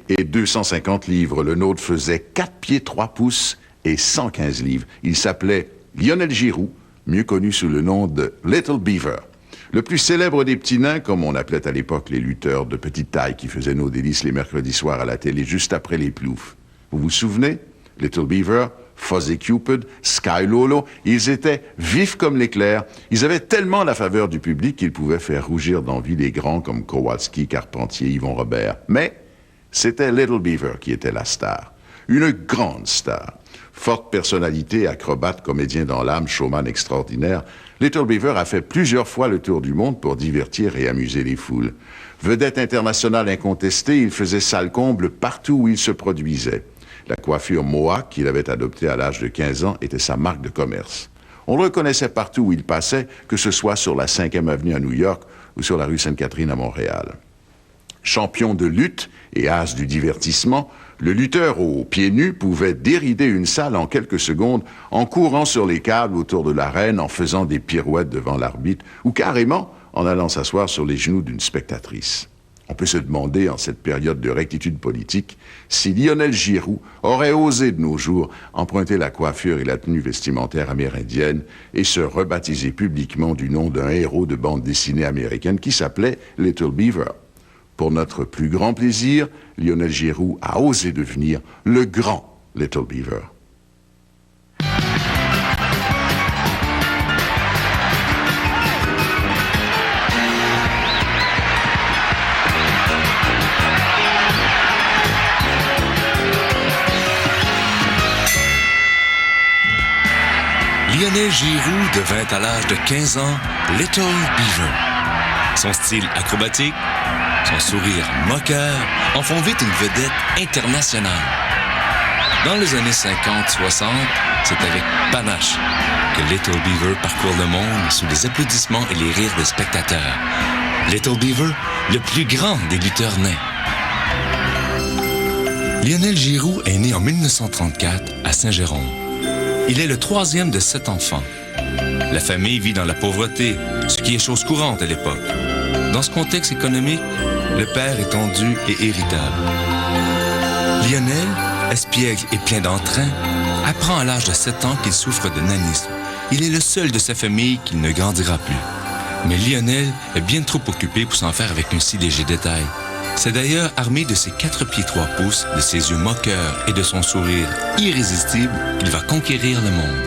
et 250 livres. Le nôtre faisait 4 pieds 3 pouces et 115 livres. Il s'appelait Lionel Giroux, mieux connu sous le nom de Little Beaver. Le plus célèbre des petits nains, comme on appelait à l'époque les lutteurs de petite taille qui faisaient nos délices les mercredis soirs à la télé, juste après les ploufs. Vous vous souvenez? Little Beaver, Fuzzy Cupid, Sky Lolo, ils étaient vifs comme l'éclair. Ils avaient tellement la faveur du public qu'ils pouvaient faire rougir d'envie les grands comme Kowalski, Carpentier, Yvon Robert. Mais c'était Little Beaver qui était la star. Une grande star. Forte personnalité, acrobate, comédien dans l'âme, showman extraordinaire, Little Beaver a fait plusieurs fois le tour du monde pour divertir et amuser les foules. Vedette internationale incontestée, il faisait salle comble partout où il se produisait. La coiffure Mohawk qu'il avait adoptée à l'âge de 15 ans était sa marque de commerce. On le reconnaissait partout où il passait, que ce soit sur la 5e avenue à New York ou sur la rue Sainte-Catherine à Montréal. Champion de lutte et as du divertissement, le lutteur aux pieds nus pouvait dérider une salle en quelques secondes en courant sur les câbles autour de l'arène, en faisant des pirouettes devant l'arbitre ou carrément en allant s'asseoir sur les genoux d'une spectatrice. On peut se demander, en cette période de rectitude politique, si Lionel Giroux aurait osé de nos jours emprunter la coiffure et la tenue vestimentaire amérindienne et se rebaptiser publiquement du nom d'un héros de bande dessinée américaine qui s'appelait Little Beaver. Pour notre plus grand plaisir, Lionel Giroux a osé devenir le grand Little Beaver. Lionel Giroux devint à l'âge de 15 ans Little Beaver. Son style acrobatique, son sourire moqueur en font vite une vedette internationale. Dans les années 50-60, c'est avec panache que Little Beaver parcourt le monde sous les applaudissements et les rires des spectateurs. Little Beaver, le plus grand des lutteurs nains. Lionel Giroux est né en 1934 à Saint-Jérôme. Il est le 3e de 7 enfants. La famille vit dans la pauvreté, ce qui est chose courante à l'époque. Dans ce contexte économique, le père est tendu et irritable. Lionel, espiègle et plein d'entrain, apprend à l'âge de 7 ans qu'il souffre de nanisme. Il est le seul de sa famille qui ne grandira plus. Mais Lionel est bien trop occupé pour s'en faire avec un si léger détail. C'est d'ailleurs armé de ses 4 pieds 3 pouces, de ses yeux moqueurs et de son sourire irrésistible qu'il va conquérir le monde.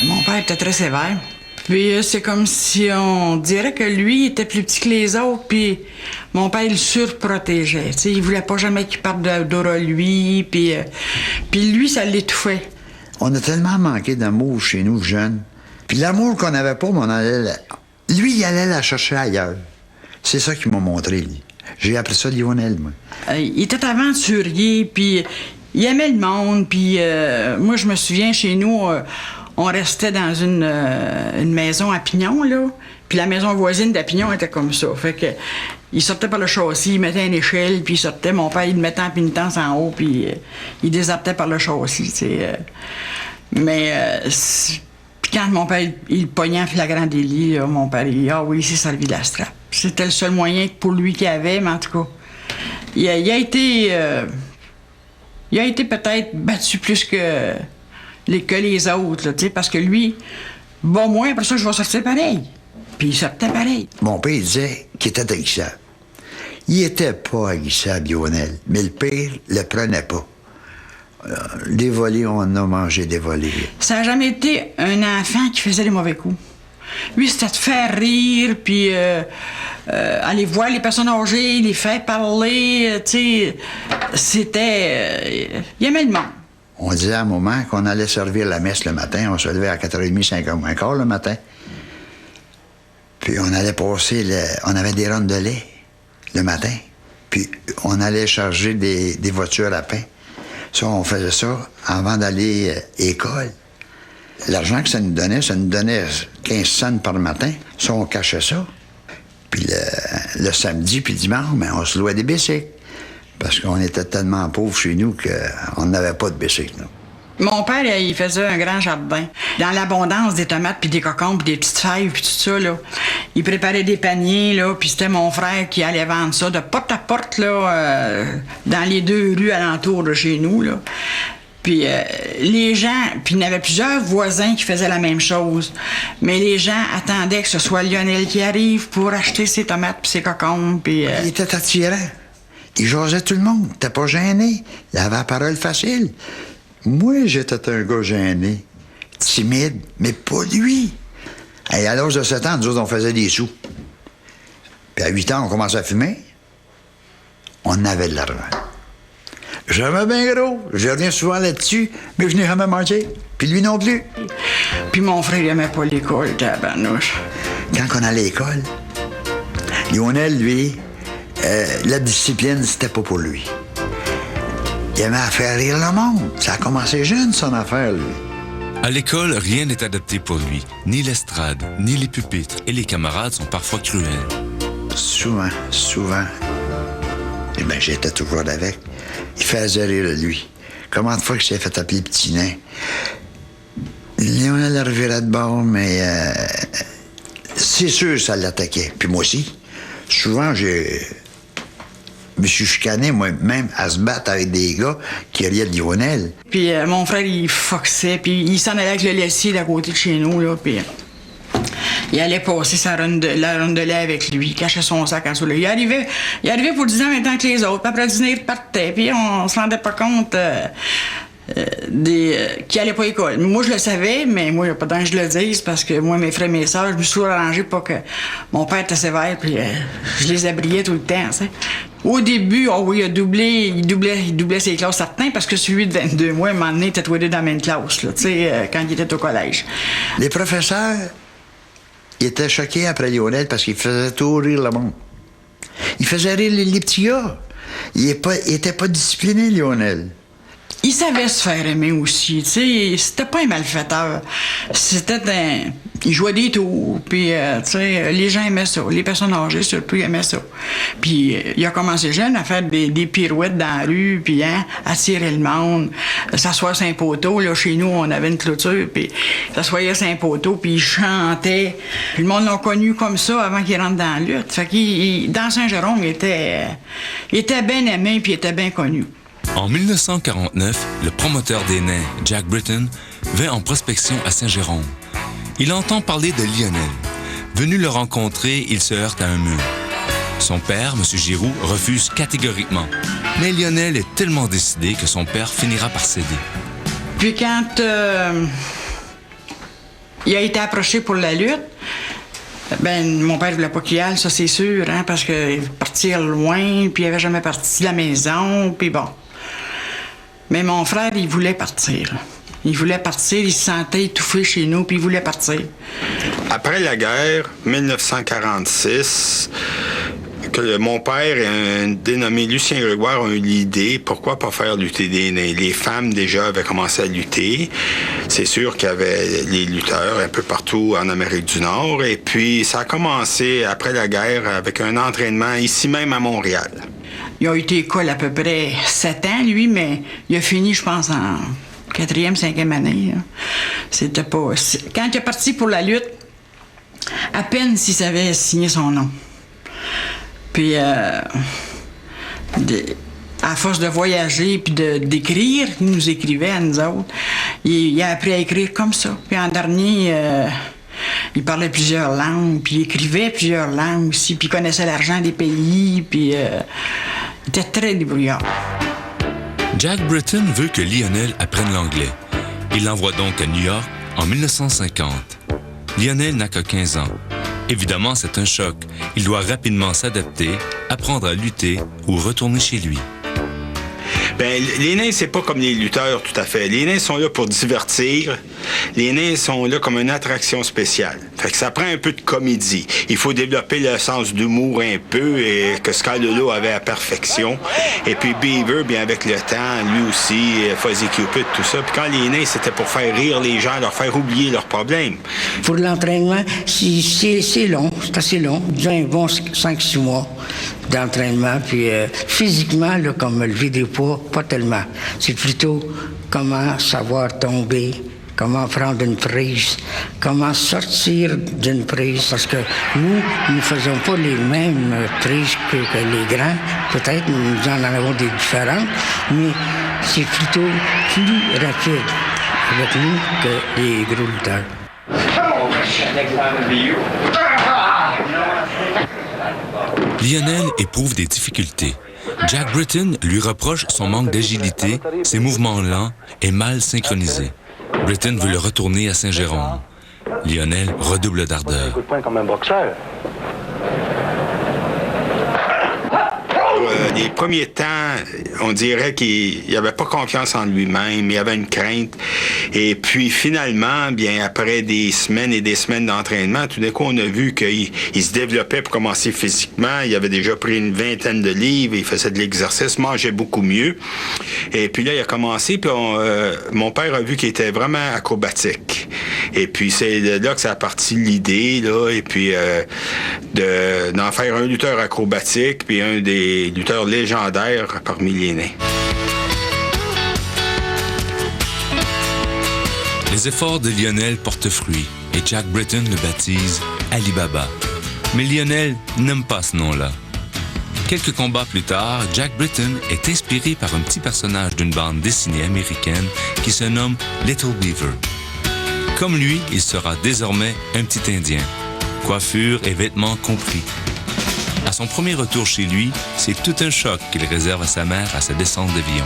Mon père était très sévère. Puis c'est comme si on dirait que lui était plus petit que les autres, puis mon père il surprotégeait. T'sais, il voulait pas jamais qu'il parte d'Aura lui, puis lui ça l'étouffait. On a tellement manqué d'amour chez nous jeunes. Puis l'amour qu'on n'avait pas, lui il allait la chercher ailleurs. C'est ça qu'il m'a montré, lui. J'ai appris ça de Lionel, moi. Il était aventurier, puis il aimait le monde, puis moi, je me souviens, chez nous, on restait dans une maison à Pignon, là, puis la maison voisine d'Apignon était comme ça. Fait que il sortait par le châssis, il mettait une échelle, puis il sortait. Mon père, il le mettait en pénitence en haut, puis il désaptait par le châssis, tu sais. Puis quand mon père, il le pognait en flagrant délit, là, mon père, il dit « Ah oui, c'est servi de la strap ». C'était le seul moyen pour lui qu'il avait, mais en tout cas, il a été peut-être battu plus que les autres, là, parce que lui, bon, moi, après ça, je vais sortir pareil. Puis il sortait pareil. Mon père, il disait qu'il était aguissable. Il était pas aguissable, Lionel, mais le pire le prenait pas. Des volets, on en a mangé des volets. Ça n'a jamais été un enfant qui faisait des mauvais coups. Lui, c'était de faire rire, puis aller voir les personnes âgées, les faire parler, tu sais. C'était... il aimait le monde. On disait à un moment qu'on allait servir la messe le matin. On se levait à 4h30, 5h15 le matin. Puis on allait passer... On avait des rondes de lait le matin. Puis on allait charger des voitures à pain. Ça, on faisait ça avant d'aller à l'école. L'argent que ça nous donnait 15 cents par matin. Ça, on cachait ça. Puis le samedi puis le dimanche, ben, on se louait des bicycles. Parce qu'on était tellement pauvres chez nous qu'on n'avait pas de bicycle. Mon père, il faisait un grand jardin. Dans l'abondance des tomates, puis des cocombes, puis des petites fèves, puis tout ça, là. Il préparait des paniers, là, puis c'était mon frère qui allait vendre ça de porte à porte, là, dans les 2 rues alentour de chez nous, là. Puis les gens, puis il y avait plusieurs voisins qui faisaient la même chose. Mais les gens attendaient que ce soit Lionel qui arrive pour acheter ses tomates puis ses cocombes, puis... Il était attirant. Il jasait tout le monde. T'es pas gêné. Il avait la parole facile. Moi, j'étais un gars gêné, timide, mais pas lui. Et à l'âge de 7 ans, nous autres, on faisait des sous. Puis à 8 ans, on commençait à fumer. On avait de l'argent. J'aimais bien gros. Je reviens souvent là-dessus, mais je n'ai jamais mangé. Puis lui non plus. Puis mon frère, il aimait pas l'école, tabarnouche. Quand on allait à l'école, Lionel, lui, la discipline, c'était pas pour lui. Il aimait faire rire le monde. Ça a commencé jeune, son affaire, lui. À l'école, rien n'est adapté pour lui. Ni l'estrade, ni les pupitres. Et les camarades sont parfois cruels. Souvent. Eh bien, j'étais toujours avec. Il faisait rire, lui. Comment de fois que je t'ai fait appeler petit nain? Lionel revirait de bord, mais c'est sûr ça l'attaquait. Puis moi aussi. Souvent, je me suis chicané, moi-même, à se battre avec des gars qui riaient de Lionel. Puis mon frère, il foxait, puis il s'en allait avec le lessier d'à côté de chez nous, là, puis il allait passer la ronde de lait avec lui, il cachait son sac en dessous. Il arrivait pour le dîner en même temps que les autres, puis après le dîner, il partait, puis on se rendait pas compte qu'il allait pas à l'école. Moi, je le savais, mais moi, il n'y a pas tant que je le dise, parce que moi, mes frères et mes sœurs, je me suis arrangé pour que mon père était sévère, puis je les abriais tout le temps, tu sais. Au début, oh oui, il doublait ses classes certains, parce que celui de 22 mois, à un moment donné, il était toilé dans la même classe, là, tu sais, quand il était au collège. Les professeurs, ils étaient choqués après Lionel parce qu'il faisait tout rire le monde. Il faisait rire les petits gars. Il était pas discipliné, Lionel. Il savait se faire aimer aussi, tu sais, c'était pas un malfaiteur. Il jouait des tours, puis, tu sais, les gens aimaient ça. Les personnes âgées, surtout, aimaient ça. Puis, il a commencé jeune à faire des pirouettes dans la rue, puis, attirer le monde, s'asseoir sur un poteau. Là, chez nous, on avait une clôture, puis s'assoyait sur un poteau, puis il chantait. Puis, le monde l'a connu comme ça avant qu'il rentre dans la lutte. Fait qu'il, dans Saint-Jérôme, il était bien aimé, puis il était bien connu. En 1949, le promoteur des nains, Jack Britton, va en prospection à Saint-Jérôme. Il entend parler de Lionel. Venu le rencontrer, il se heurte à un mur. Son père, M. Giroux, refuse catégoriquement. Mais Lionel est tellement décidé que son père finira par céder. Puis quand il a été approché pour la lutte, ben mon père voulait pas qu'il y aille, ça c'est sûr, hein, parce que partir loin, puis il avait jamais parti de la maison, puis bon. Mais mon frère, il voulait partir. Il voulait partir, il se sentait étouffé chez nous, puis il voulait partir. Après la guerre, 1946, mon père, dénommé Lucien Grégoire, a eu l'idée, pourquoi pas faire lutter des nains? Les femmes, déjà, avaient commencé à lutter. C'est sûr qu'il y avait les lutteurs un peu partout en Amérique du Nord. Et puis, ça a commencé, après la guerre, avec un entraînement ici même à Montréal. Il a été à l'école à peu près 7 ans, lui, mais il a fini, je pense, en 4e, 5e année. Là. C'était pas... Quand il est parti pour la lutte, à peine s'il savait signer son nom. Puis, à force de voyager puis d'écrire, il nous écrivait à nous autres. Il a appris à écrire comme ça. Puis en dernier, il parlait plusieurs langues, puis il écrivait plusieurs langues aussi, puis il connaissait l'argent des pays, puis il était très débrouillard. Jack Britton veut que Lionel apprenne l'anglais. Il l'envoie donc à New York en 1950. Lionel n'a que 15 ans. Évidemment, c'est un choc. Il doit rapidement s'adapter, apprendre à lutter ou retourner chez lui. Ben, les nains, c'est pas comme les lutteurs, tout à fait. Les nains sont là pour divertir. les nains sont là comme une attraction spéciale. Fait que ça prend un peu de comédie. Il faut développer le sens d'humour un peu, et que Sky Lolo avait à perfection. Et puis Beaver, bien avec le temps, lui aussi, Fuzzy Cupid, tout ça. Puis quand les nains, c'était pour faire rire les gens, leur faire oublier leurs problèmes. Pour l'entraînement, c'est long, c'est assez long. Déjà un bon 5-6 mois d'entraînement. Puis physiquement, là, comme lever des poids, pas tellement. C'est plutôt comment savoir tomber, comment prendre une prise, comment sortir d'une prise. Parce que nous ne faisons pas les mêmes prises que les grands. Peut-être nous en avons des différentes, mais c'est plutôt plus rapide avec nous que les gros lutteurs. Lionel éprouve des difficultés. Jack Britton lui reproche son manque d'agilité, ses mouvements lents et mal synchronisés. Britton veut le retourner à Saint-Jérôme. Lionel redouble d'ardeur. Coup de poing comme un boxeur. Les premiers temps, on dirait qu'il n'avait pas confiance en lui-même, il avait une crainte. Et puis finalement, bien après des semaines et des semaines d'entraînement, tout d'un coup, on a vu qu'il se développait pour commencer physiquement. Il avait déjà pris une 20aine de livres, il faisait de l'exercice, mangeait beaucoup mieux. Et puis là, il a commencé, puis mon père a vu qu'il était vraiment acrobatique. Et puis c'est là que ça a parti l'idée, là, et puis d'en faire un lutteur acrobatique, puis un des lutteurs légendaires parmi les nains. Les efforts de Lionel portent fruit et Jack Britton le baptise Ali Baba. Mais Lionel n'aime pas ce nom-là. Quelques combats plus tard, Jack Britton est inspiré par un petit personnage d'une bande dessinée américaine qui se nomme Little Beaver. Comme lui, il sera désormais un petit Indien. Coiffure et vêtements compris. À son premier retour chez lui, c'est tout un choc qu'il réserve à sa mère à sa descente d'avion.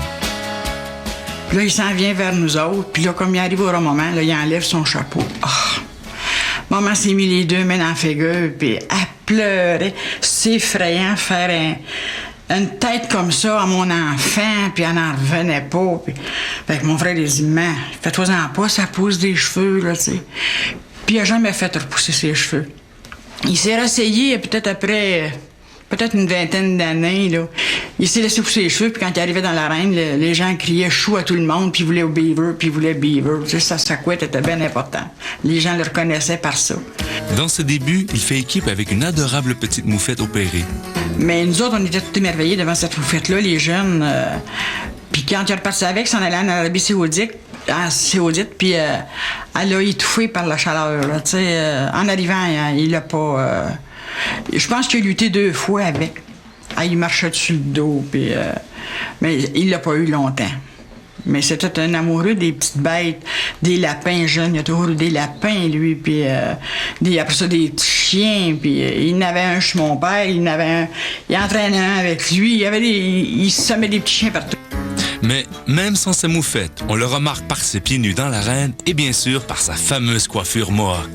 Puis là, il s'en vient vers nous autres. Puis là, comme il arrive au bon moment, là, il enlève son chapeau. Oh. Maman s'est mis les deux mains dans la figure, puis elle pleurait. C'est effrayant faire une tête comme ça à mon enfant, puis elle n'en revenait pas. Puis... Fait que mon frère, il dit, man, fais-toi-en pas, ça pousse des cheveux, là, tu sais. Puis il n'a jamais fait repousser ses cheveux. Il s'est rasseyé peut-être après... peut-être une 20aine d'années, là. Il s'est laissé pousser les cheveux, puis quand il arrivait dans l'arène, les gens criaient chou à tout le monde, puis ils voulaient au Beaver, puis ils voulaient Beaver. Tu sais, sa couette était bien important. Les gens le reconnaissaient par ça. Dans ses débuts, il fait équipe avec une adorable petite moufette opérée. Mais nous autres, on était tout émerveillés devant cette moufette-là, les jeunes. Puis quand il est reparti avec, il s'en allait en Arabie Saoudite, puis elle a étouffé par la chaleur, là, tu sais. En arrivant, il l'a pas... je pense qu'il a lutté 2 fois avec. Il marchait dessus le dos, puis, mais il l'a pas eu longtemps. Mais c'était un amoureux des petites bêtes, des lapins jeunes. Il a toujours eu des lapins, lui, puis après ça, des petits chiens. Puis il en avait un chez mon père, il entraînait un avec lui. Il se semait des petits chiens partout. Mais même sans sa moufette, on le remarque par ses pieds nus dans l'arène et bien sûr par sa fameuse coiffure mohawk.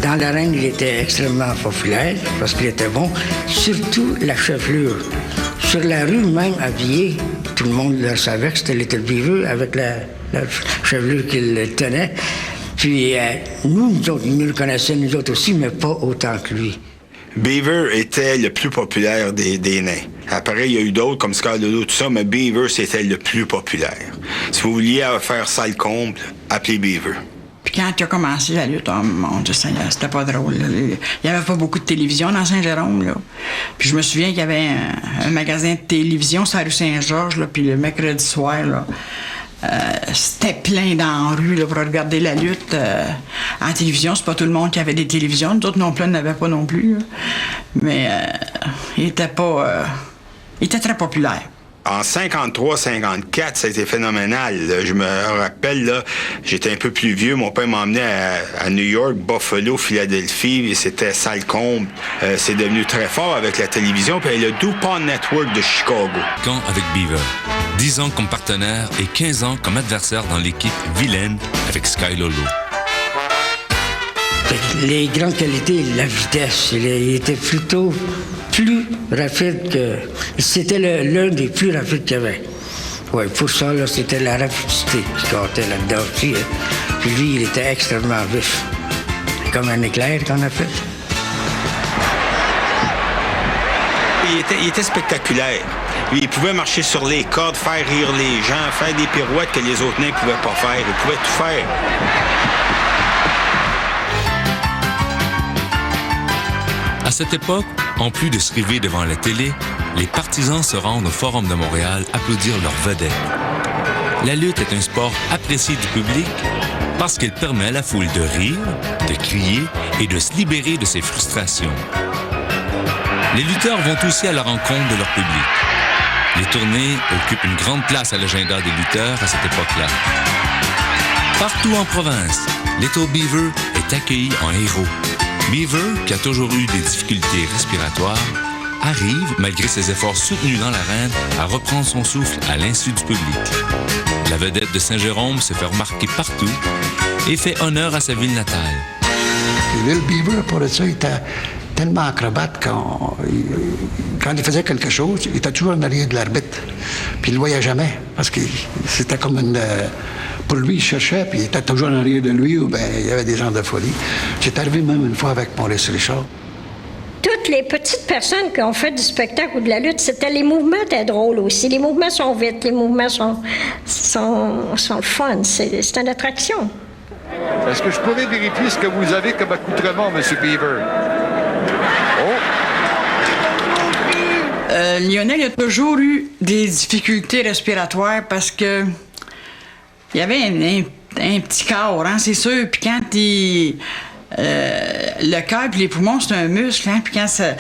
Dans l'arène, il était extrêmement populaire parce qu'il était bon, surtout la chevelure. Sur la rue, même habillé, tout le monde le savait que c'était Little Beaver avec la chevelure qu'il tenait. Puis nous autres, ils nous le connaissaient, nous autres aussi, mais pas autant que lui. Beaver était le plus populaire des nains. Après, il y a eu d'autres comme Sky Lolo, tout ça, mais Beaver, c'était le plus populaire. Si vous vouliez faire salle comble, appelez Beaver. Puis quand il a commencé la lutte, oh mon Dieu Seigneur, c'était pas drôle. Là. Il n'y avait pas beaucoup de télévision dans Saint-Jérôme, là. Puis je me souviens qu'il y avait un magasin de télévision sur la rue Saint-Georges, là, puis le mercredi soir, là, c'était plein dans la rue là, pour regarder la lutte en télévision. C'est pas tout le monde qui avait des télévisions. Nous autres non plus, n'avaient pas non plus. Là. Mais il était pas... il était très populaire. En 53-54, ça a été phénoménal. Je me rappelle, là, j'étais un peu plus vieux. Mon père m'a emmené à New York, Buffalo, Philadelphie. C'était salle comble. C'est devenu très fort avec la télévision. Puis le DuPont Network de Chicago. Quand avec Beaver. 10 ans comme partenaire et 15 ans comme adversaire dans l'équipe vilaine avec Sky Lolo. Les grandes qualités, la vitesse, il était plutôt plus rapide que... C'était l'un des plus rapides qu'il y avait. Oui, pour ça, là, c'était la rapidité qui comptait là-dedans aussi. Puis lui, il était extrêmement vif. Comme un éclair qu'on appelle. Il était spectaculaire. Lui, il pouvait marcher sur les cordes, faire rire les gens, faire des pirouettes que les autres nains ne pouvaient pas faire. Il pouvait tout faire. À cette époque, en plus de se river devant la télé, les partisans se rendent au Forum de Montréal applaudir leur vedette. La lutte est un sport apprécié du public parce qu'il permet à la foule de rire, de crier et de se libérer de ses frustrations. Les lutteurs vont aussi à la rencontre de leur public. Les tournées occupent une grande place à l'agenda des lutteurs à cette époque-là. Partout en province, Little Beaver est accueilli en héros. Beaver, qui a toujours eu des difficultés respiratoires, arrive, malgré ses efforts soutenus dans l'arène, à reprendre son souffle à l'insu du public. La vedette de Saint-Jérôme se fait remarquer partout et fait honneur à sa ville natale. Little Beaver, pour ça, il était tellement acrobate quand il faisait quelque chose, il était toujours en arrière de l'arbitre. Puis il le voyait jamais, parce que c'était comme une... Pour lui, il cherchait, puis il était toujours en arrière de lui, ou bien il y avait des gens de folie. C'est arrivé même une fois avec Maurice Richard. Toutes les petites personnes qui ont fait du spectacle ou de la lutte, les mouvements étaient drôles aussi. Les mouvements sont vite, les mouvements sont fun. C'est une attraction. Est-ce que je pourrais vérifier ce que vous avez comme accoutrement, M. Beaver? Lionel a toujours eu des difficultés respiratoires parce que il y avait un petit corps, hein, c'est sûr. Puis quand le cœur et les poumons, c'est un muscle, hein, puis quand ça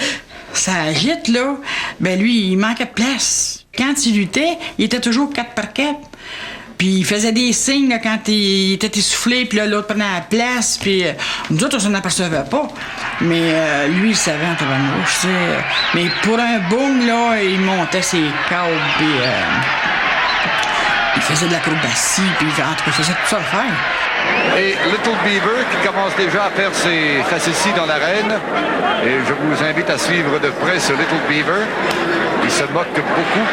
agite, là, ben lui, il manquait de place. Quand il luttait, il était toujours 4x4. Puis il faisait des signes là, quand il était essoufflé, puis là, l'autre prenait la place, puis nous autres, on s'en apercevait pas. Mais lui, il savait en tabarnouche, tu sais. Mais pour un boom, là, il montait ses câbles, puis il faisait de l'acrobatie, puis en tout cas, il faisait tout ça à faire. Et Little Beaver qui commence déjà à faire ses facéties dans l'arène. Et je vous invite à suivre de près ce Little Beaver. Il se moque beaucoup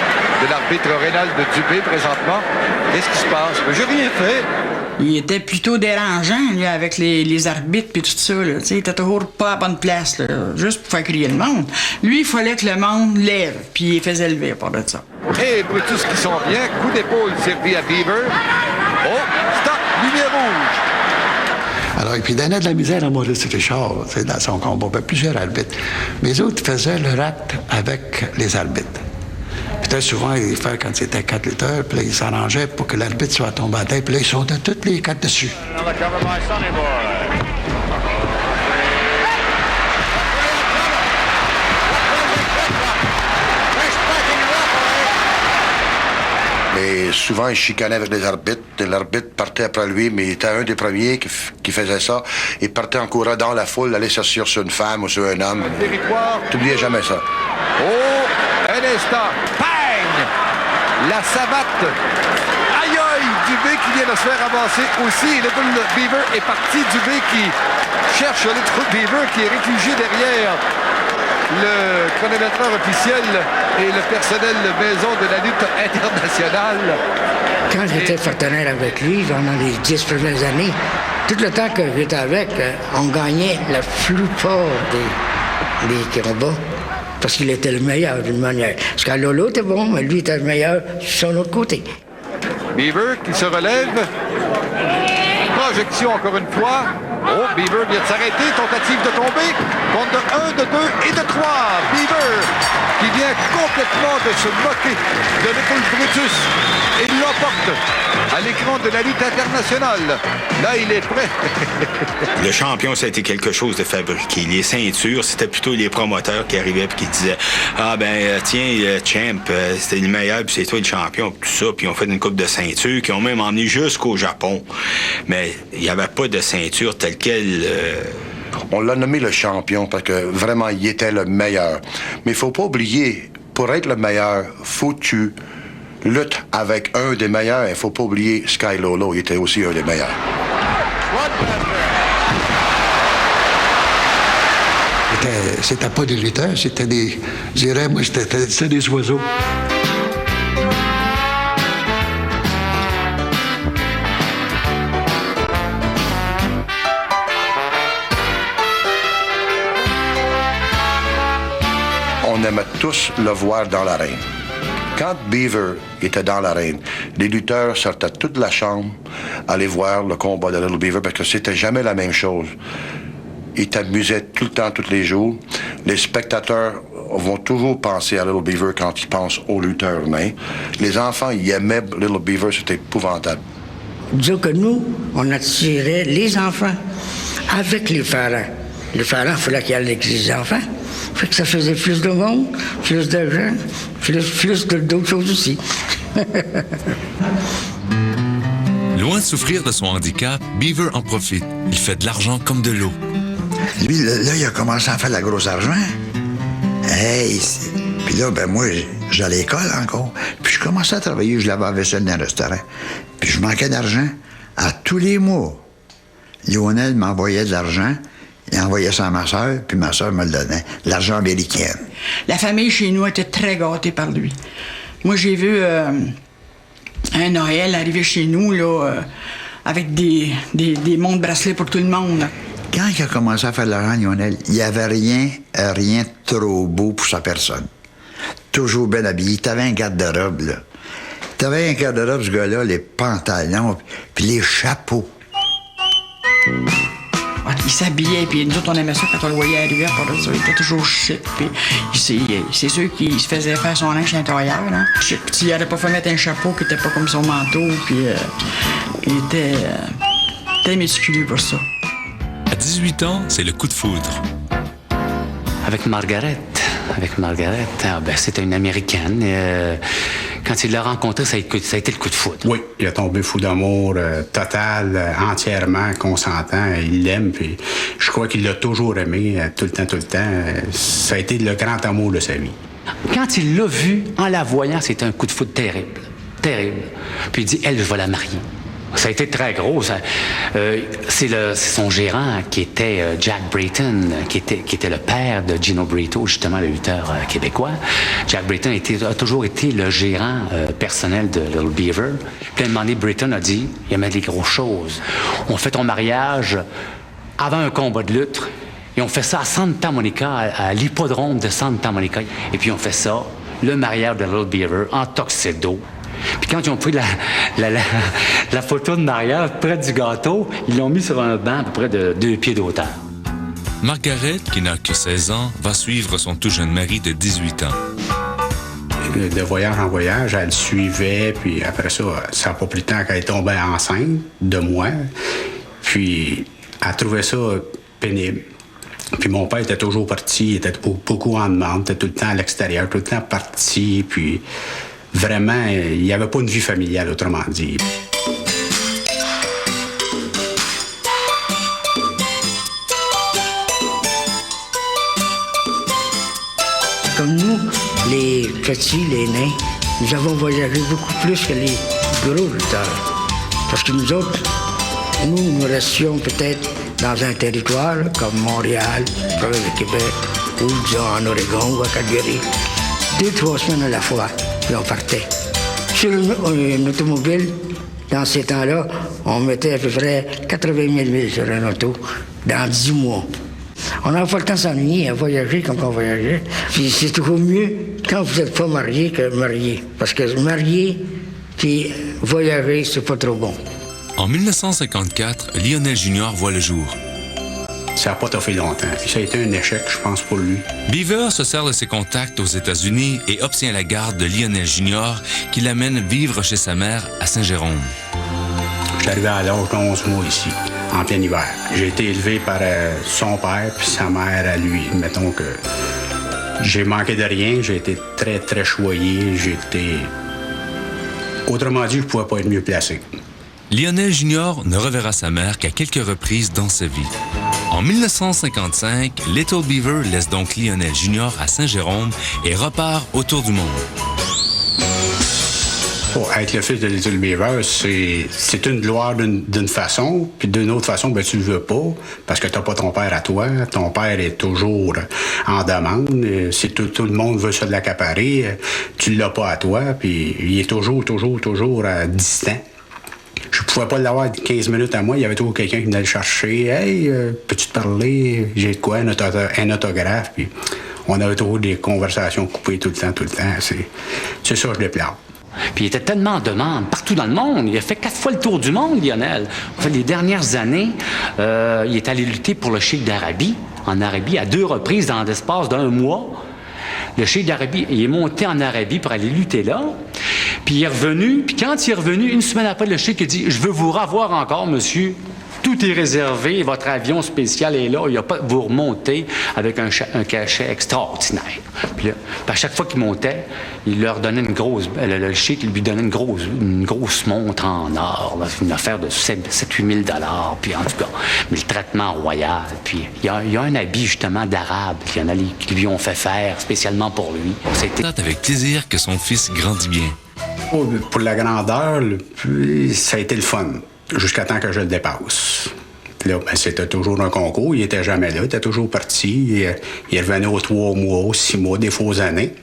de l'arbitre Rénal de Dubé présentement. Qu'est-ce qui se passe? Mais j'ai rien fait. Il était plutôt dérangeant, lui, avec les arbitres et tout ça. Là. Il était toujours pas à bonne place, là, juste pour faire crier le monde. Lui, il fallait que le monde lève, puis il faisait lever à part de ça. Et pour tous qui sont bien, coup d'épaule servi à Beaver. Oh, stop, lumière rouge. Alors, et puis il donnait de la misère à Maurice Richard, dans son combat. Ben, plusieurs arbitres. Mais les autres faisaient leur acte avec les arbitres. Puis très souvent, ils faisaient quand c'était 4 lutteurs, puis là, ils s'arrangeaient pour que l'arbitre soit tombé à tête, puis là, ils sautaient toutes les 4 dessus. Mais souvent, il chicanait avec les arbitres. L'arbitre partait après lui, mais il était un des premiers qui faisait ça. Il partait en courant dans la foule, aller s'assurer sur une femme ou sur un homme. T'oubliais jamais ça. Oh, un instant. Bang! La savate. Aïe aïe! Dubé qui vient de se faire avancer aussi. Little Beaver est parti. Dubé qui cherche Little Beaver qui est réfugié derrière le chronométreur officiel et le personnel maison de la lutte internationale. Quand j'étais partenaire avec lui, pendant les 10 premières années, tout le temps que j'étais avec, on gagnait la plupart des combats. Parce qu'il était le meilleur d'une manière. Parce que Lolo était bon, mais lui était le meilleur sur l'autre côté. Beaver qui se relève. Projection encore une fois. Oh, Beaver vient de s'arrêter. Tentative de tomber. Compte de 1, de 2 et de 3. Beaver qui vient complètement de se moquer de Little Brutus. Et l'emporte à l'écran de la lutte internationale. Là, il est prêt. Le champion, ça a été quelque chose de fabriqué. Les ceintures, c'était plutôt les promoteurs qui arrivaient et qui disaient « Ah ben, tiens, le champ, c'était le meilleur, puis c'est toi le champion, puis tout ça. » Puis ils ont fait une coupe de ceintures qui ont même emmené jusqu'au Japon. Mais il n'y avait pas de ceinture telle quelle... On l'a nommé le champion parce que vraiment, il était le meilleur. Mais il faut pas oublier, pour être le meilleur, faut que tu luttes avec un des meilleurs. Il faut pas oublier Sky Lolo, il était aussi un des meilleurs. C'était pas des lutteurs, c'était des... Je dirais, moi, c'était des oiseaux. aimaient tous le voir dans l'arène. Quand Beaver était dans l'arène, les lutteurs sortaient toute la chambre, aller voir le combat de Little Beaver, parce que c'était jamais la même chose. Ils t'amusaient tout le temps, tous les jours. Les spectateurs vont toujours penser à Little Beaver quand ils pensent aux lutteurs humains. Les enfants, ils aimaient Little Beaver, c'était épouvantable. Disons que nous, on attirait les enfants avec les parents. Les parents, il fallait qu'il y ait l'église des enfants. Fait que ça faisait plus de monde, plus d'argent, plus d'autres choses aussi. Loin de souffrir de son handicap, Beaver en profite. Il fait de l'argent comme de l'eau. Lui, là, il a commencé à faire de la grosse argent. Hey! Puis là, ben moi, j'allais à l'école encore. Puis je commençais à travailler, je lavais la vaisselle dans un restaurant. Puis je manquais d'argent. À tous les mois, Lionel m'envoyait de l'argent. Il envoyait ça à ma soeur, puis ma soeur me le donnait. L'argent américain. La famille chez nous était très gâtée par lui. Moi, j'ai vu un Noël arriver chez nous, là, avec des montres bracelets pour tout le monde. Quand il a commencé à faire de l'argent, Lionel, il n'y avait rien de trop beau pour sa personne. Toujours bien habillé. T'avais un garde-robe, là. T'avais un garde-robe, ce gars-là, les pantalons, puis les chapeaux. Il s'habillait, puis nous autres, on aimait ça quand on le voyait arriver. Ça, il était toujours chic, puis c'est sûr qu'il se faisait faire son linge intérieur, hein. Chic. S'il n'aurait pas fait mettre un chapeau qui n'était pas comme son manteau, puis il était très méticuleux pour ça. À 18 ans, c'est le coup de foudre. Avec Margaret, c'était une Américaine. Quand il l'a rencontrée, ça a été le coup de foudre. Oui, il a tombé fou d'amour total, entièrement consentant. Il l'aime, puis je crois qu'il l'a toujours aimé, tout le temps. Ça a été le grand amour de sa vie. Quand il l'a vue, en la voyant, c'était un coup de foudre terrible. Puis il dit, elle, je vais la marier. Ça a été très gros. C'est son gérant qui était Jack Brayton, qui était le père de Gino Brito, justement le lutteur québécois. Jack Brayton a toujours été le gérant personnel de Little Beaver. Puis à un moment donné, Brayton a dit, il aimait les grosses choses. On fait ton mariage avant un combat de lutte, et on fait ça à Santa Monica, à l'hippodrome de Santa Monica. Et puis on fait ça, le mariage de Little Beaver, en tuxedo. Puis quand ils ont pris la photo de mariage près du gâteau, ils l'ont mis sur un banc à peu près de 2 pieds d'auteur. Margaret, qui n'a que 16 ans, va suivre son tout jeune mari de 18 ans. De voyage en voyage, elle suivait, puis après ça n'a pas pris le temps qu'elle tombait enceinte de moi. Puis elle trouvait ça pénible. Puis mon père était toujours parti, il était beaucoup en demande, était tout le temps à l'extérieur, tout le temps parti, puis... Vraiment, il n'y avait pas une vie familiale, autrement dit. Comme nous, les petits, les nains, nous avons voyagé beaucoup plus que les gros lutteurs. Parce que nous autres, nous restions peut-être dans un territoire comme Montréal, comme le Québec, ou disons en Oregon ou à Calgary, 2-3 semaines à la fois. Puis on partait. Sur une automobile, dans ces temps-là, on mettait à peu près 80 000 sur un auto dans 10 mois. On n'avait pas le temps de s'ennuyer à voyager comme on voyageait. Puis c'est toujours mieux quand vous n'êtes pas marié que marié. Parce que marié puis voyager, c'est pas trop bon. En 1954, Lionel Junior voit le jour. Ça n'a pas toffé longtemps. Puis ça a été un échec, je pense, pour lui. Beaver se sert de ses contacts aux États-Unis et obtient la garde de Lionel Junior qui l'amène vivre chez sa mère à Saint-Jérôme. Je suis arrivé à l'âge de 11 mois ici, en plein hiver. J'ai été élevé par son père puis sa mère à lui. Mettons que j'ai manqué de rien, j'ai été très, très choyé. Autrement dit, je ne pouvais pas être mieux placé. Lionel Junior ne reverra sa mère qu'à quelques reprises dans sa vie. En 1955, Little Beaver laisse donc Lionel Junior à Saint-Jérôme et repart autour du monde. Pour être le fils de Little Beaver, c'est une gloire d'une façon, puis d'une autre façon, ben, tu le veux pas, parce que t'as pas ton père à toi. Ton père est toujours en demande. Si tout le monde veut se l'accaparer, tu l'as pas à toi, puis il est toujours distant. Je pouvais pas l'avoir 15 minutes à moi. Il y avait toujours quelqu'un qui venait le chercher. « Hey, peux-tu te parler? J'ai de quoi? Un autographe? » Puis On avait toujours des conversations coupées tout le temps. C'est ça, je déplore. Puis il était tellement en demande partout dans le monde. Il a fait 4 fois le tour du monde, Lionel. En fait, les dernières années, il est allé lutter pour le cheikh d'Arabie, en Arabie, à 2 reprises dans l'espace d'1 mois. Le cheikh d'Arabie, il est monté en Arabie pour aller lutter là. Puis il est revenu. Puis quand il est revenu, une semaine après, le cheikh a dit « Je veux vous revoir encore, monsieur. Tout est réservé. Votre avion spécial est là. Il n'y a pas vous remontez avec un cachet extraordinaire. » Puis là, à chaque fois qu'il montait, il leur donnait une grosse... Le cheikh lui donnait une grosse montre en or, là, une affaire de 7-8 000 $. Puis en tout cas, mais le traitement royal. Puis il y a un habit justement d'arabe qui lui ont fait faire spécialement pour lui. C'était avec plaisir que son fils grandit bien. Pour la grandeur, ça a été le fun, jusqu'à temps que je le dépasse. Puis là, ben, c'était toujours un concours, il était jamais là, il était toujours parti. Il revenait aux 3 mois, 6 mois, des fausses années.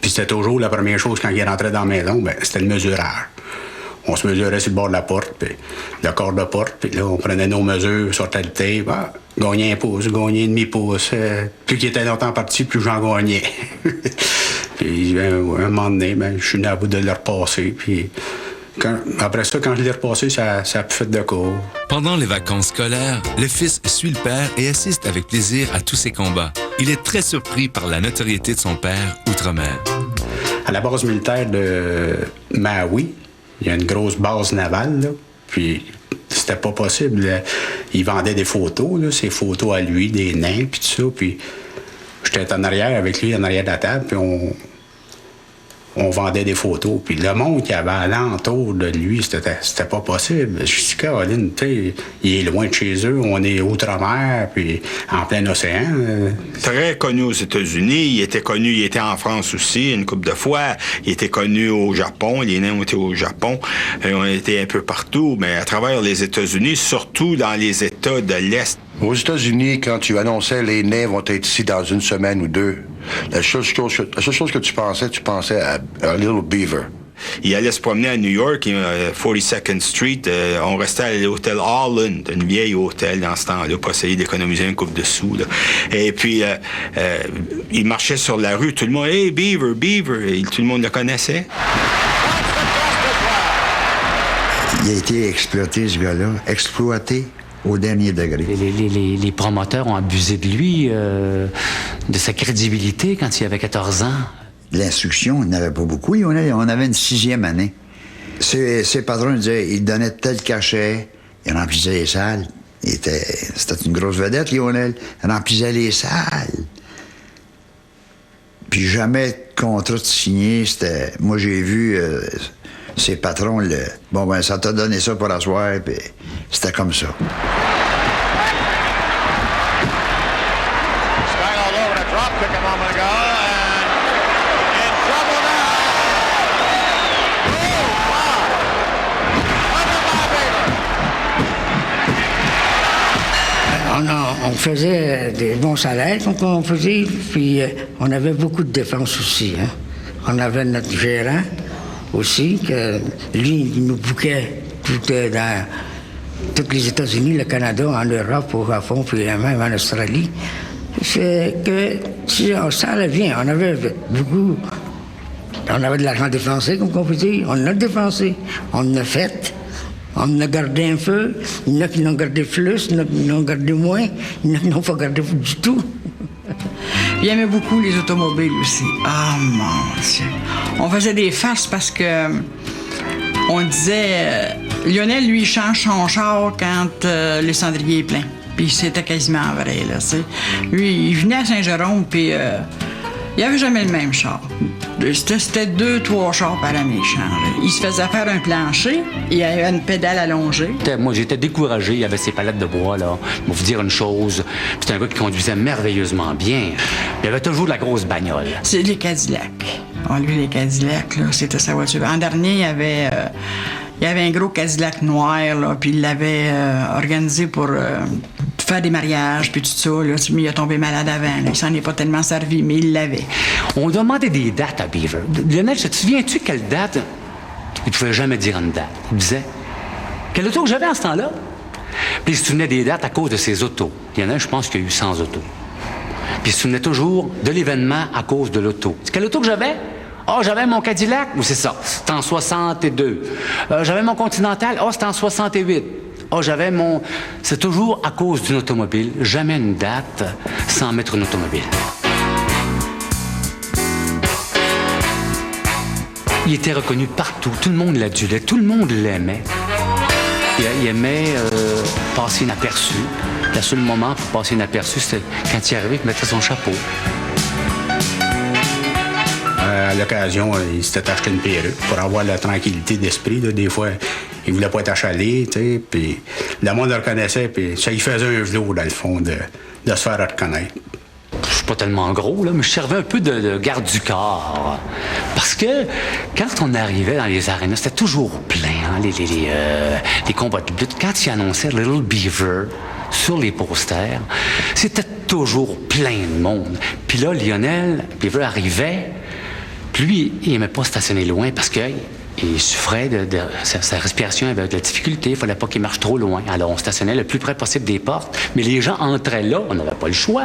Puis c'était toujours la première chose quand il rentrait dans la maison, ben, c'était le mesurage. On se mesurait sur le bord de la porte, puis le corps de porte, puis là, on prenait nos mesures, sortait le tape, gagnait 1 pouce, gagnait un demi-pouce. Plus qu'il était longtemps parti, plus j'en gagnais. Puis un moment donné, ben, je suis venu à bout de le repasser, puis après ça, quand je l'ai repassé, ça a pu fait de cours. Pendant les vacances scolaires, le fils suit le père et assiste avec plaisir à tous ses combats. Il est très surpris par la notoriété de son père outre-mer. À la base militaire de Maui, il y a une grosse base navale, là, puis c'était pas possible. Il vendait des photos, là, ses photos à lui, des nains, puis tout ça, puis j'étais en arrière avec lui, en arrière de la table, puis on vendait des photos. Puis le monde qui avait alentour de lui, c'était pas possible. Je dis, Caroline, tu sais, il est loin de chez eux, on est outre-mer, puis en plein océan. Très connu aux États-Unis. Il était en France aussi une couple de fois. Il était connu au Japon. Les nains ont été au Japon. On était un peu partout, mais à travers les États-Unis, surtout dans les États de l'Est. Aux États-Unis, quand tu annonçais les nains vont être ici dans 1 semaine ou 2, la seule chose que tu pensais à Little Beaver. Il allait se promener à New York, 42nd Street. On restait à l'hôtel Holland, un vieil hôtel dans ce temps-là, pour essayer d'économiser un couple de sous. Là. Et puis, il marchait sur la rue, tout le monde, « Hey, Beaver, Beaver! » Et tout le monde le connaissait. Il a été exploité, ce gars-là. Exploité au dernier degré. Les promoteurs ont abusé de lui, de sa crédibilité quand il avait 14 ans. L'instruction, il n'avait pas beaucoup. On avait une 6e année. Ses patrons disaient, il donnait tel cachet, il remplissait les salles. C'était une grosse vedette, Lionel. Il remplissait les salles. Puis jamais de contrat de signé. Moi, j'ai vu ses patrons, bon, ben, ça t'a donné ça pour asseoir, puis c'était comme ça. On faisait des bons salaires, comme on faisait, puis on avait beaucoup de défense aussi. Hein. On avait notre gérant aussi, que lui, il nous bouquait dans tous les États-Unis, le Canada, en Europe, au Japon, puis même en Australie. C'est que ça allait bien. On avait beaucoup. On avait de l'argent dépensé, comme on peut dire. On l'a dépensé. On l'a fait. On a gardé un peu. Il y en a qui l'ont gardé plus, il y en a qui l'ont gardé moins, il y en a qui n'ont pas gardé du tout. Il aimait beaucoup les automobiles aussi. Ah, mon Dieu. On faisait des farces parce que on disait... Lionel, lui, il change son char quand le cendrier est plein. Puis c'était quasiment vrai, là, tu sais. Lui, il venait à Saint-Jérôme, puis il avait jamais le même char. C'était 2-3 chars par année, il changeait. Il se faisait faire un plancher, il avait une pédale allongée. Moi, j'étais découragé. Il y avait ses palettes de bois, là. Je vais vous dire une chose. C'était un gars qui conduisait merveilleusement bien. Il avait toujours de la grosse bagnole. C'est les Cadillacs. Lui, les Cadillacs, là, c'était sa voiture. En dernier, il y avait un gros Cadillac noir, là, puis il l'avait organisé pour faire des mariages, puis tout ça. Là, mais il a tombé malade avant. Là. Il s'en est pas tellement servi, mais il l'avait. On demandait des dates à Beaver. Lionel, te souviens-tu quelle date? Il pouvait jamais dire une date. Il disait, quel auto que j'avais en ce temps-là? Puis il se souvenait des dates à cause de ses autos. Lionel, je pense qu'il y a eu 100 autos. Puis il se souvenait toujours de l'événement à cause de l'auto. C'est quelle auto que j'avais? Ah, j'avais mon Cadillac. Ou c'est ça, c'était en 62. J'avais mon Continental. Ah, c'était en 68. Ah, j'avais mon... C'est toujours à cause d'une automobile. Jamais une date sans mettre une automobile. Il était reconnu partout. Tout le monde l'adulait. Tout le monde l'aimait. Il aimait passer inaperçu. Le seul moment pour passer inaperçu, c'était quand il arrivait, il mettait son chapeau. À l'occasion, il s'était acheté une perruque pour avoir la tranquillité d'esprit. Là. Des fois, il voulait pas être achalé, tu sais, puis le monde le reconnaissait, puis ça lui faisait un velours, dans le fond, de se faire reconnaître. Je suis pas tellement gros, là, mais je servais un peu de garde du corps. Parce que quand on arrivait dans les arénas, c'était toujours plein, hein, les combats de lutte. Quand ils annonçaient Little Beaver sur les posters, c'était toujours plein de monde. Puis là, Lionel Beaver arrivait, puis lui, il aimait pas stationner loin parce que il souffrait sa respiration avait de la difficulté. Il fallait pas qu'il marche trop loin. Alors, on stationnait le plus près possible des portes. Mais les gens entraient là. On n'avait pas le choix.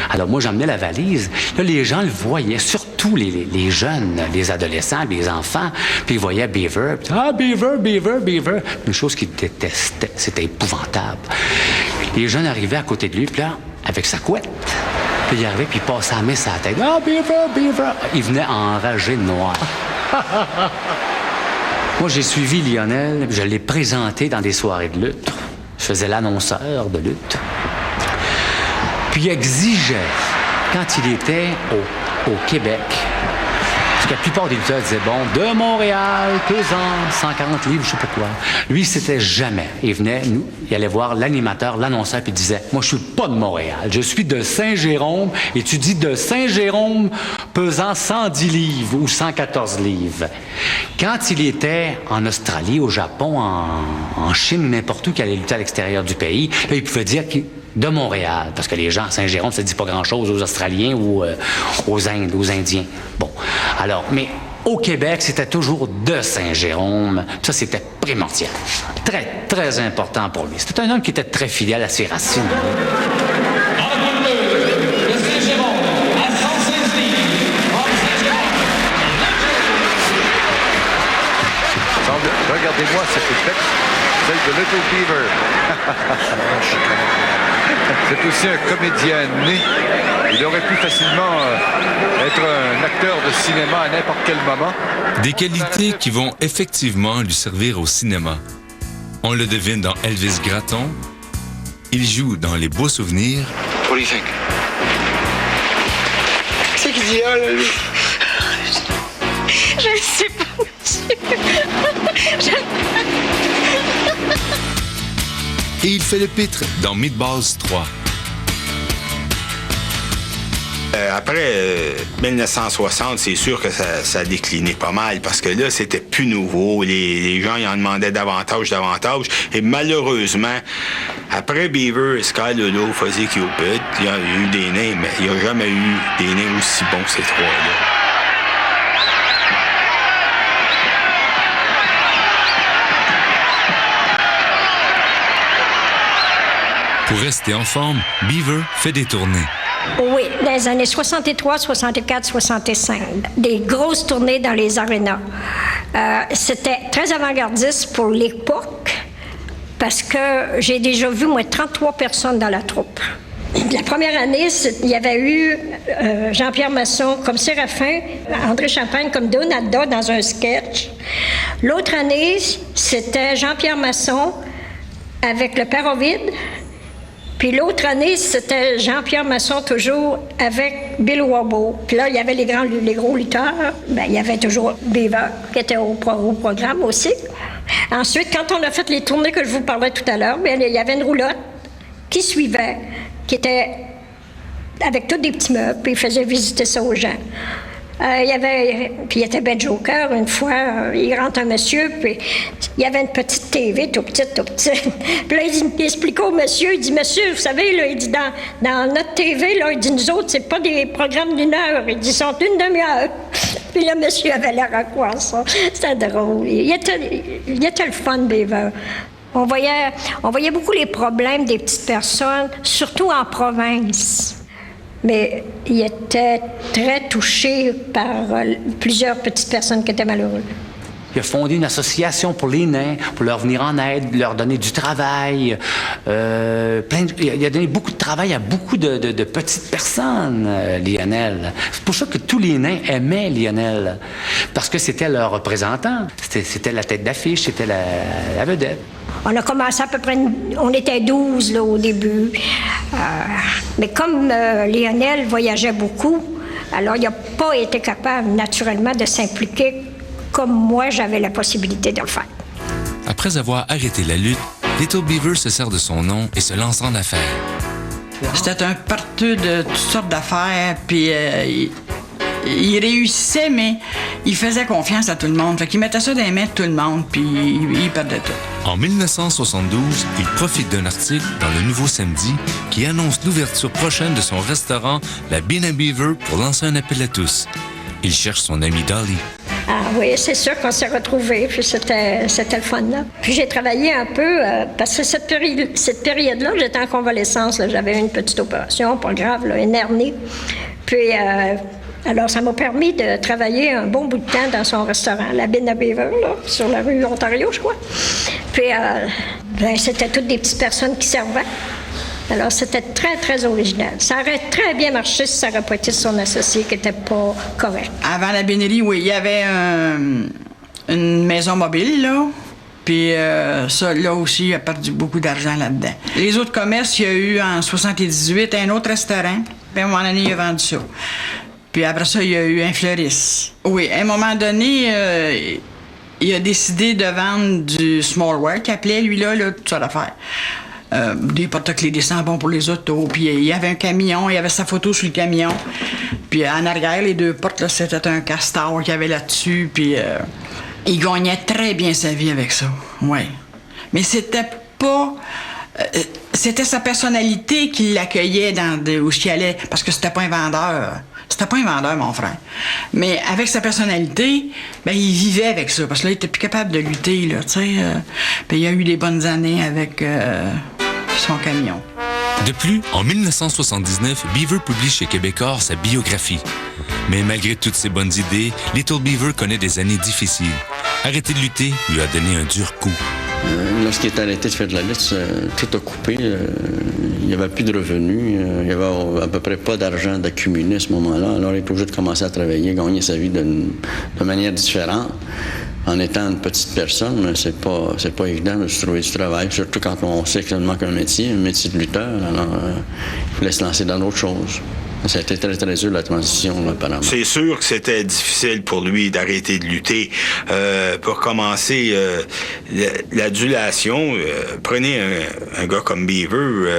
Alors, moi, j'emmenais la valise. Là, les gens le voyaient. Surtout les jeunes, les adolescents, les enfants. Puis ils voyaient Beaver. Puis, ah, Beaver, Beaver, Beaver. Une chose qu'ils détestaient. C'était épouvantable. Les jeunes arrivaient à côté de lui, puis là, avec sa couette. Puis il arrivait, puis il passait la main sur la tête. Ah, Beaver, Beaver. Il venait enragé de noir. Moi, j'ai suivi Lionel, je l'ai présenté dans des soirées de lutte. Je faisais l'annonceur de lutte. Puis il exigeait, quand il était au Québec, parce que la plupart des lutteurs disaient, bon, de Montréal, pesant 140 livres, je sais pas quoi. Lui, c'était jamais. Il venait, il allait voir l'animateur, l'annonceur, puis il disait, moi, je suis pas de Montréal, je suis de Saint-Jérôme, et tu dis de Saint-Jérôme, pesant 110 livres ou 114 livres. Quand il était en Australie, au Japon, en Chine, n'importe où, qu'il allait lutter à l'extérieur du pays, là, il pouvait dire de Montréal, parce que les gens à Saint-Jérôme, ça ne dit pas grand-chose aux Australiens ou aux Indes, aux Indiens. Bon, alors, mais au Québec, c'était toujours de Saint-Jérôme. Ça, c'était primordial. Très, très important pour lui. C'était un homme qui était très fidèle à ses racines. Regardez-moi cette effet, celle de Little Beaver. C'est aussi un comédien né. Il aurait pu facilement être un acteur de cinéma à n'importe quel moment. Des qualités qui vont effectivement lui servir au cinéma. On le devine dans Elvis Gratton. Il joue dans Les Beaux Souvenirs. What do you think? C'est qu'il dit là, lui? Je ne sais pas, monsieur. Et il fait le pitre dans Meatballs 3. Après 1960, c'est sûr que ça a décliné pas mal parce que là, c'était plus nouveau. Les gens ils en demandaient davantage. Et malheureusement, après Beaver, Sky Lolo faisait Cupid, il y a eu des nains, mais il n'y a jamais eu des nains aussi bons que ces trois-là. Pour rester en forme, Beaver fait des tournées. Oui, dans les années 63, 64, 65. Des grosses tournées dans les arénas. C'était très avant-gardiste pour l'époque parce que j'ai déjà vu, moi, 33 personnes dans la troupe. La première année, il y avait eu Jean-Pierre Masson comme Séraphin, André Champagne comme Donalda dans un sketch. L'autre année, c'était Jean-Pierre Masson avec le Père Ovide. Puis l'autre année, c'était Jean-Pierre Masson toujours avec Bill Warbo. Puis là, il y avait les gros lutteurs. Bien, il y avait toujours Beaver qui était au programme aussi. Ensuite, quand on a fait les tournées que je vous parlais tout à l'heure, bien, il y avait une roulotte qui suivait, qui était avec tous des petits meubles, puis il faisait visiter ça aux gens. Puis il était ben Joker, une fois, il rentre un monsieur, puis il y avait une petite TV, tout petite. Puis là, il explique au monsieur, il dit, monsieur, vous savez, là, il dit, dans notre TV, là, il dit, nous autres, c'est pas des programmes d'1 heure, il dit, ils sont une demi-heure. Puis le monsieur avait l'air à croire ça. C'était drôle. Il était le fun, Beaver. On voyait beaucoup les problèmes des petites personnes, surtout en province. mais il était très touché par plusieurs petites personnes qui étaient malheureuses. Il a fondé une association pour les nains, pour leur venir en aide, leur donner du travail. Il a donné beaucoup de travail à beaucoup de petites personnes, Lionel. C'est pour ça que tous les nains aimaient Lionel, parce que c'était leur représentant. C'était la tête d'affiche, c'était la vedette. On a commencé à peu près, on était 12 là, au début. Mais comme Lionel voyageait beaucoup, alors il n'a pas été capable naturellement de s'impliquer comme moi, j'avais la possibilité de le faire. Après avoir arrêté la lutte, Little Beaver se sert de son nom et se lance en affaires. C'était un partout de toutes sortes d'affaires, puis il réussissait, mais il faisait confiance à tout le monde. Fait qu'il mettait ça dans les mains de tout le monde, puis il perdait tout. En 1972, il profite d'un article dans le Nouveau Samedi qui annonce l'ouverture prochaine de son restaurant, la Bean & Beaver, pour lancer un appel à tous. Il cherche son ami Dolly. Ah oui, c'est sûr qu'on s'est retrouvés, puis c'était le fun, là. Puis j'ai travaillé un peu, parce que cette période-là, j'étais en convalescence, là, j'avais une petite opération, pas grave, là, une hernie. Puis, alors ça m'a permis de travailler un bon bout de temps dans son restaurant, la Bean & Beaver, là, sur la rue Ontario, je crois. Puis, c'était toutes des petites personnes qui servaient. Alors, c'était très, très original. Ça aurait très bien marché si ça n'aurait pas été son associé qui n'était pas correct. Avant la bénérie, oui, il y avait une maison mobile, là. Puis ça, là aussi, il a perdu beaucoup d'argent là-dedans. Les autres commerces, il y a eu en 78 un autre restaurant. Puis à un moment donné, il a vendu ça. Puis après ça, il y a eu un fleuriste. Oui, à un moment donné, il a décidé de vendre du smallware, qu'il appelait, lui-là, tout ça d'affaires. Des porte-clés, des sambons pour les autos. Puis il y avait un camion, il y avait sa photo sur le camion. Puis en arrière, les deux portes, là, c'était un castor qu'il y avait là-dessus. Puis il gagnait très bien sa vie avec ça. Oui. Mais c'était pas... c'était sa personnalité qui l'accueillait où il allait, parce que c'était pas un vendeur. C'était pas un vendeur, mon frère. Mais avec sa personnalité, ben il vivait avec ça, parce que là, il était plus capable de lutter, là, tu sais. Puis il a eu des bonnes années avec son camion. De plus, en 1979, Beaver publie chez Québecor sa biographie. Mais malgré toutes ses bonnes idées, Little Beaver connaît des années difficiles. Arrêter de lutter lui a donné un dur coup. Lorsqu'il est arrêté de faire de la lutte, tout a coupé. Il n'y avait plus de revenus. Il n'y avait à peu près pas d'argent d'accumuler à ce moment-là. Alors, il est obligé de commencer à travailler, gagner sa vie de manière différente. En étant une petite personne, mais c'est pas évident de se trouver du travail, surtout quand on sait que ça manque un métier de lutteur. Alors, il fallait se lancer dans d'autres choses. Ça a été très, très dur, la transition, là, apparemment. C'est sûr que c'était difficile pour lui d'arrêter de lutter. Pour commencer, l'adulation, prenez un gars comme Beaver,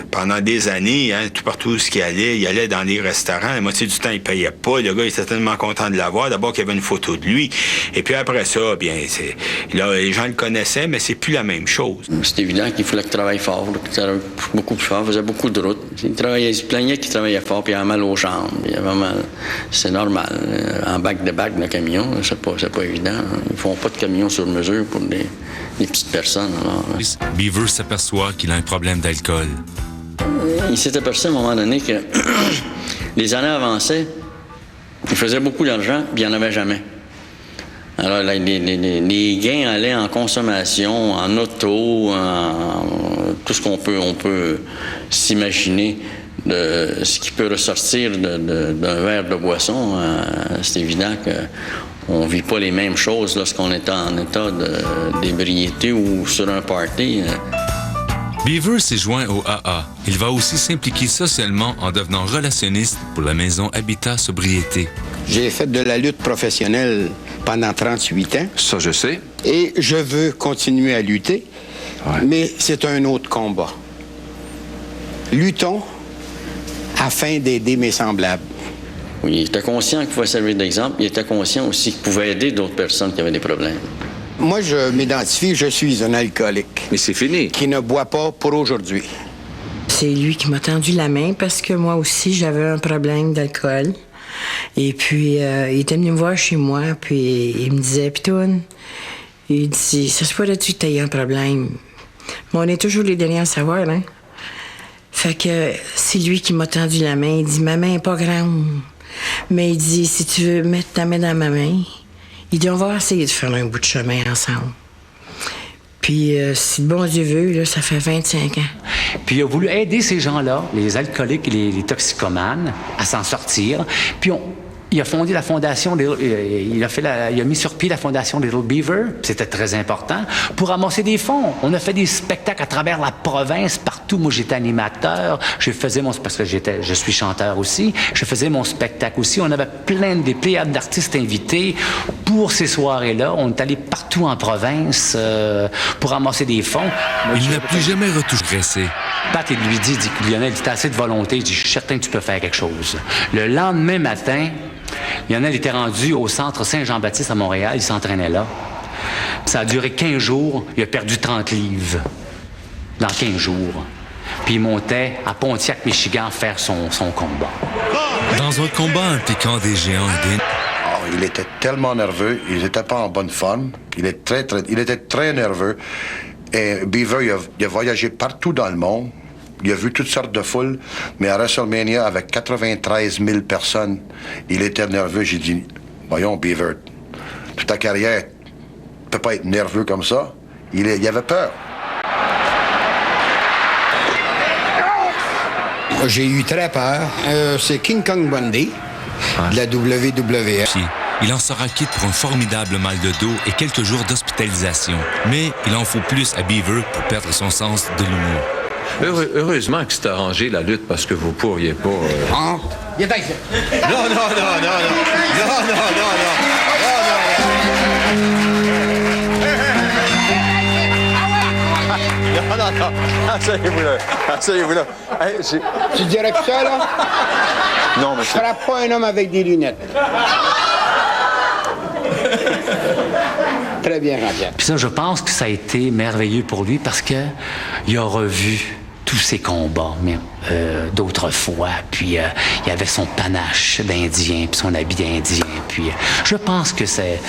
pendant des années, hein, tout partout où il allait dans les restaurants, la moitié du temps, il payait pas. Le gars, il était tellement content de l'avoir. D'abord qu'il y avait une photo de lui. Et puis après ça, bien, là, les gens le connaissaient, mais c'est plus la même chose. C'est évident qu'il fallait qu'il travaille fort, qu'il travaille beaucoup plus fort, faisait beaucoup de routes. Il se plaignait qu'il travaillait fort, puis il avait mal aux jambes. Il avait mal. C'est normal. En back-de-back de camion, c'est pas évident. Ils font pas de camions sur mesure pour des petites personnes. Alors. Beaver s'aperçoit qu'il a un problème d'alcool. Il s'est aperçu à un moment donné que les années avançaient, il faisait beaucoup d'argent, puis il n'y en avait jamais. Alors, là, les gains allaient en consommation, en auto, en tout ce qu'on peut s'imaginer de ce qui peut ressortir d'un verre de boisson. C'est évident qu'on ne vit pas les mêmes choses lorsqu'on est en état d'ébriété ou sur un party. Beaver s'est joint au AA. Il va aussi s'impliquer socialement en devenant relationniste pour la maison Habitat Sobriété. J'ai fait de la lutte professionnelle pendant 38 ans. Ça, je sais. Et je veux continuer à lutter, mais c'est un autre combat. Luttons afin d'aider mes semblables. Oui, il était conscient qu'il pouvait servir d'exemple. Il était conscient aussi qu'il pouvait aider d'autres personnes qui avaient des problèmes. Moi, je m'identifie, je suis un alcoolique. Mais c'est fini. Qui ne boit pas pour aujourd'hui. C'est lui qui m'a tendu la main parce que moi aussi, j'avais un problème d'alcool. Et puis, il était venu me voir chez moi, puis il me disait, Pitoune, il dit, ça se pourrait-tu que tu aies un problème? Mais on est toujours les derniers à savoir, hein? Fait que c'est lui qui m'a tendu la main. Il dit, ma main est pas grande. Mais il dit, si tu veux mettre ta main dans ma main, il dit, on va essayer de faire un bout de chemin ensemble. Puis, si le bon Dieu veut, là, ça fait 25 ans. Puis il a voulu aider ces gens-là, les alcooliques et les toxicomanes, à s'en sortir. Puis il a fondé la fondation, il a mis sur pied la fondation Little Beaver, c'était très important, pour ramasser des fonds. On a fait des spectacles à travers la province, partout. Moi, j'étais animateur, parce que je suis chanteur aussi, je faisais mon spectacle aussi. On avait des pléiades d'artistes invités pour ces soirées-là. On est allé partout en province pour ramasser des fonds. Il n'a plus jamais retouché. Pat, il lui dit, Lionel, t'as assez de volonté, il dit, je suis certain que tu peux faire quelque chose. Le lendemain matin, Lionel était rendu au centre Saint-Jean-Baptiste à Montréal, il s'entraînait là. Ça a duré 15 jours, il a perdu 30 livres dans 15 jours. Puis il montait à Pontiac, Michigan, faire son combat. Dans un combat impliquant des géants et des... Il était tellement nerveux, il n'était pas en bonne forme, il était très nerveux. Et Beaver, il a voyagé partout dans le monde. Il a vu toutes sortes de foules, mais à WrestleMania, avec 93 000 personnes, il était nerveux. J'ai dit, voyons, Beaver, toute ta carrière, tu peux pas être nerveux comme ça. Il avait peur. J'ai eu très peur. C'est King Kong Bundy, de la WWE. Il en sera quitte pour un formidable mal de dos et quelques jours d'hospitalisation. Mais il en faut plus à Beaver pour perdre son sens de l'humour. Heureusement que c'est arrangé la lutte parce que vous pourriez pas... Il est ici. Non. Asseyez-vous là. Hey, tu dirais que ça, là? Non, mais je frappe pas un homme avec des lunettes. Très bien, Jean-Pierre. Puis ça, je pense que ça a été merveilleux pour lui parce que il a revu tous ses combats d'autrefois. Puis il avait son panache d'Indien, puis son habit d'Indien. Puis je pense que c'était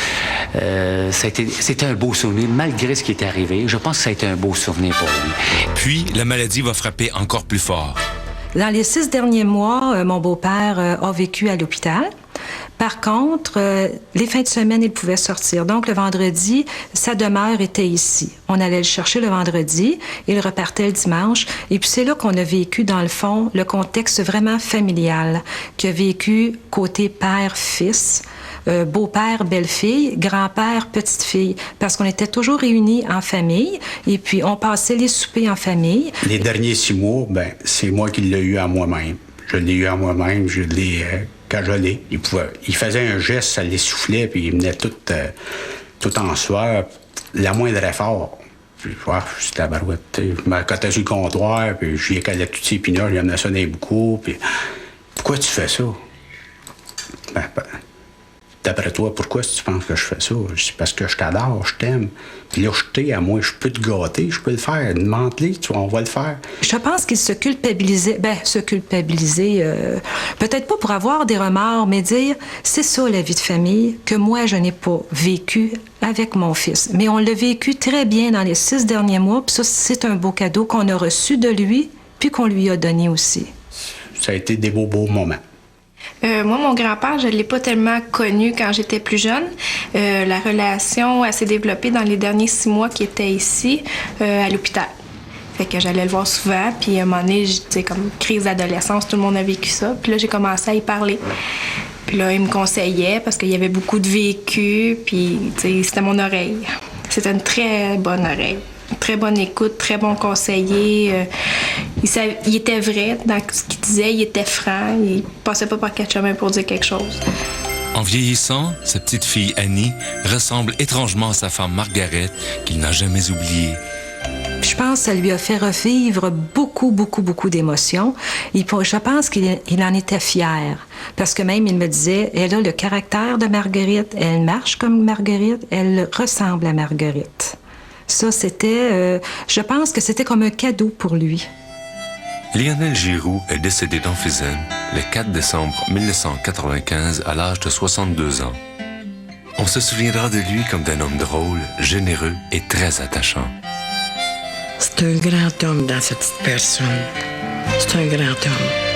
un beau souvenir, malgré ce qui est arrivé. Je pense que ça a été un beau souvenir pour lui. Puis la maladie va frapper encore plus fort. Dans les 6 derniers mois, mon beau-père a vécu à l'hôpital. Par contre, les fins de semaine, il pouvait sortir. Donc, le vendredi, sa demeure était ici. On allait le chercher le vendredi, il repartait le dimanche. Et puis, c'est là qu'on a vécu, dans le fond, le contexte vraiment familial, qui a vécu côté père-fils, beau-père, belle-fille, grand-père, petite-fille, parce qu'on était toujours réunis en famille, et puis on passait les soupers en famille. Les derniers 6 mois, c'est moi qui l'ai eu à moi-même. Je l'ai eu à moi-même, je l'ai cajolé. Il faisait un geste, ça l'essoufflait, puis il venait tout en sueur, la moindre effort. Puis, c'était la barouette. Je m'accotais sur le comptoir, puis je lui écalais tous ses pinottes, je lui amenais ça dans les boucous, puis pourquoi tu fais ça? D'après toi, pourquoi tu penses que je fais ça? Je dis, parce que je t'adore, je t'aime. Puis là, je t'ai à moi, je peux te gâter, je peux le faire. Demande-les, on va le faire. Je pense qu'il se culpabilisait. Peut-être pas pour avoir des remords, mais dire, c'est ça la vie de famille que moi, je n'ai pas vécu avec mon fils. Mais on l'a vécu très bien dans les 6 derniers mois, puis ça, c'est un beau cadeau qu'on a reçu de lui, puis qu'on lui a donné aussi. Ça a été des beaux moments. Moi, mon grand-père, je ne l'ai pas tellement connu quand j'étais plus jeune. La relation s'est développée dans les derniers 6 mois qu'il était ici, à l'hôpital. Fait que j'allais le voir souvent, puis à un moment donné, comme crise d'adolescence, tout le monde a vécu ça. Puis là, j'ai commencé à y parler. Puis là, il me conseillait parce qu'il y avait beaucoup de vécu, puis c'était mon oreille. C'était une très bonne oreille. Très bonne écoute, très bon conseiller. Il était vrai dans ce qu'il disait, il était franc, il passait pas par quatre chemins pour dire quelque chose. En vieillissant, sa petite fille Annie ressemble étrangement à sa femme Margaret, qu'il n'a jamais oubliée. Je pense que ça lui a fait revivre beaucoup d'émotions. Je pense qu'il en était fier. Parce que même, il me disait, elle a le caractère de Marguerite, elle marche comme Marguerite, elle ressemble à Marguerite. Ça, c'était... je pense que c'était comme un cadeau pour lui. Lionel Giroux est décédé d'emphysème le 4 décembre 1995 à l'âge de 62 ans. On se souviendra de lui comme d'un homme drôle, généreux et très attachant. C'est un grand homme dans cette petite personne. C'est un grand homme.